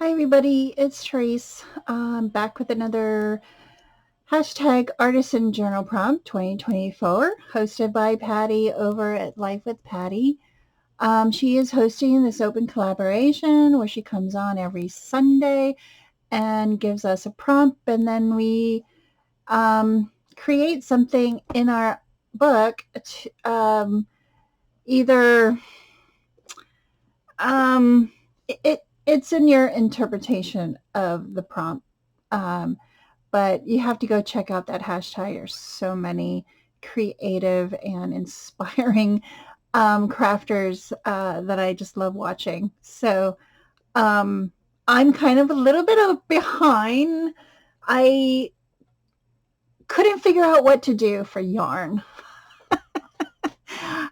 Hi everybody, it's Tereese. I'm back with another hashtag Artisan Journal Prompt 2024, hosted by Patti over at Life with Patti. She is hosting this open collaboration where she comes on every Sunday and gives us a prompt, and then we create something in our book. Either it's in your interpretation of the prompt. Um, but you have to go check out that hashtag. There's so many creative and inspiring crafters that I just love watching. So um, I'm kind of a little bit of behind. I couldn't figure out what to do for yarn.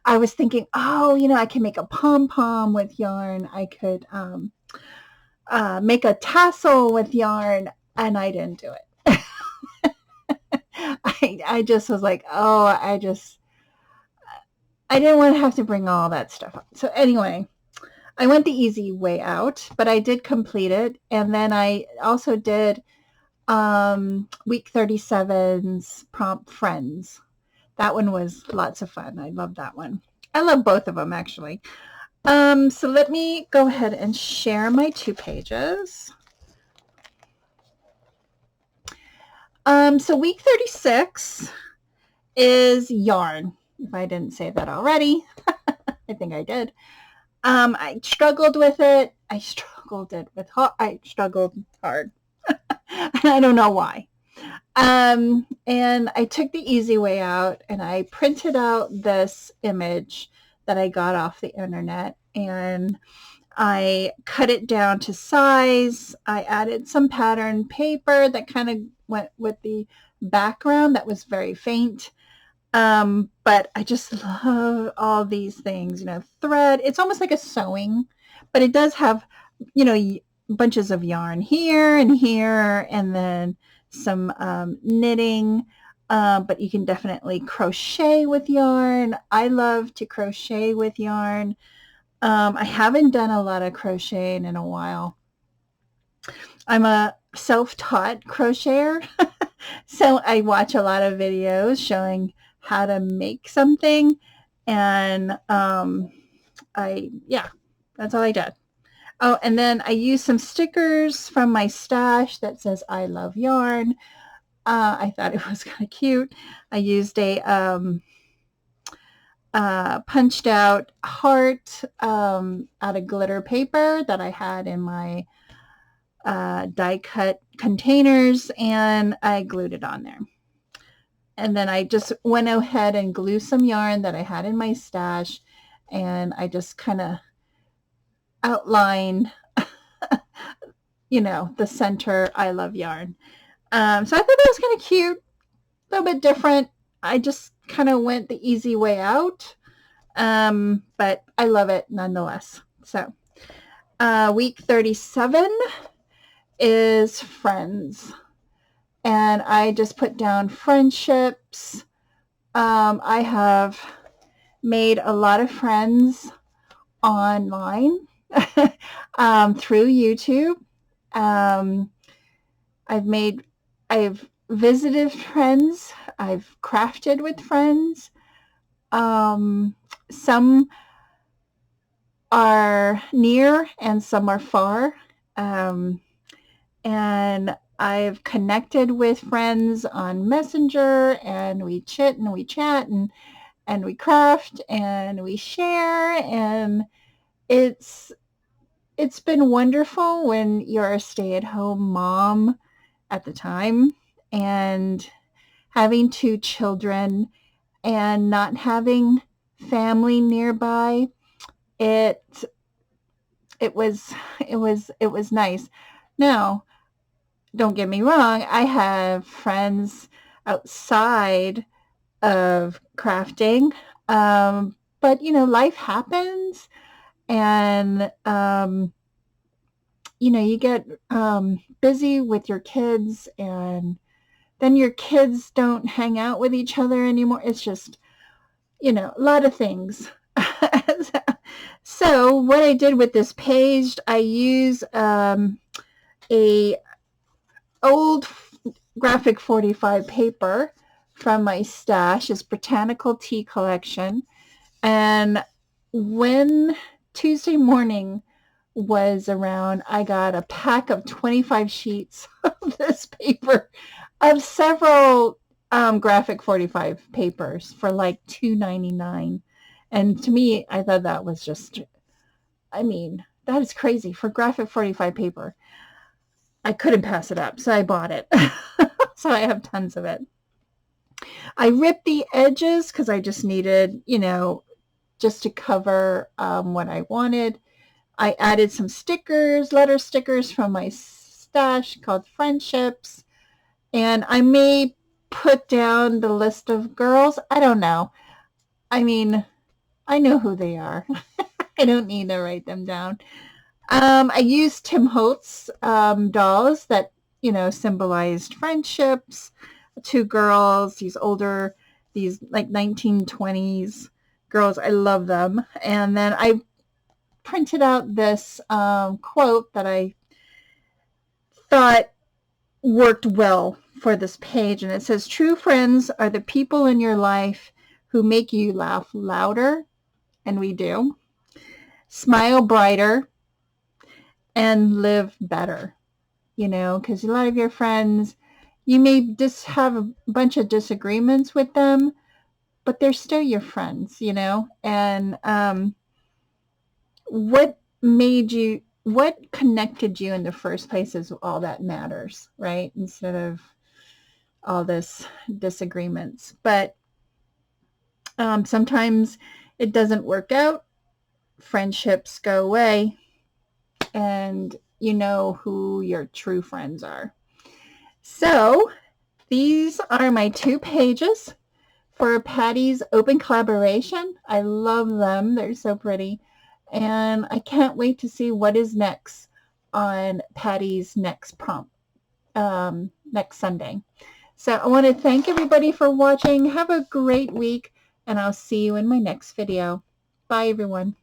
I was thinking, oh, I can make a pom pom with yarn. I could make a tassel with yarn, and I didn't do it. I just was like, oh, I didn't want to have to bring all that stuff up. So anyway, I went the easy way out, but I did complete it. And then I also did week 37's prompt friends. That one was lots of fun. I love that one. I love both of them actually. So let me go ahead and share my 2 pages. So week 36 is yarn. If I didn't say that already, I think I did. I struggled with it. I struggled hard. And I don't know why. And I took the easy way out, and I printed out this image that I got off the internet, and I cut it down to size. I added some pattern paper that kind of went with the background that was very faint. But I just love all these things, thread. It's almost like a sewing, but it does have, bunches of yarn here, and then some knitting. But you can definitely crochet with yarn. I love to crochet with yarn. I haven't done a lot of crocheting in a while. I'm a self-taught crocheter, so I watch a lot of videos showing how to make something, and that's all I did. Oh, and then I used some stickers from my stash that says "I love yarn." I thought it was kind of cute. I used a punched out heart out of glitter paper that I had in my die cut containers, and I glued it on there. And then I just went ahead and glued some yarn that I had in my stash, and I just kind of outlined, the center "I love yarn." So I thought that was kind of cute, a little bit different. I just kind of went the easy way out, but I love it nonetheless. So week 37 is friends. And I just put down friendships. I have made a lot of friends online through YouTube. I've visited friends. I've crafted with friends. Some are near and some are far. And I've connected with friends on Messenger, and we chit and we chat and we craft and we share, and it's been wonderful when you're a stay-at-home mom at the time and having 2 children and not having family nearby. It was nice. Now, don't get me wrong, I have friends outside of crafting, but life happens, and you get busy with your kids, and then your kids don't hang out with each other anymore. It's just a lot of things. So what I did with this page, I use a old graphic 45 paper from my stash, is Botanical Tea Collection. And when Tuesday morning was around, I got a pack of 25 sheets of this paper, of several graphic 45 papers for like $2.99. And to me, I thought that was just, I mean, that is crazy for graphic 45 paper. I couldn't pass it up, so I bought it. So I have tons of it. I ripped the edges because I just needed, just to cover what I wanted. I added some stickers, letter stickers from my stash called Friendships. And I may put down the list of girls. I don't know. I mean, I know who they are. I don't need to write them down. I used Tim Holtz dolls that, symbolized friendships. Two girls, these like 1920s girls. I love them. And then I printed out this quote that I thought worked well for this page. And it says, true friends are the people in your life who make you laugh louder, and we do, smile brighter, and live better. Because a lot of your friends, you may just have a bunch of disagreements with them, but they're still your friends, and what connected you in the first place is all that matters, right? Instead of all this disagreements. But sometimes it doesn't work out. Friendships go away, and you know who your true friends are. So these are my 2 pages for Patti's open collaboration. I love them. They're so pretty. And I can't wait to see what is next on Patti's next prompt, next Sunday. So I want to thank everybody for watching. Have a great week, and I'll see you in my next video. Bye, everyone.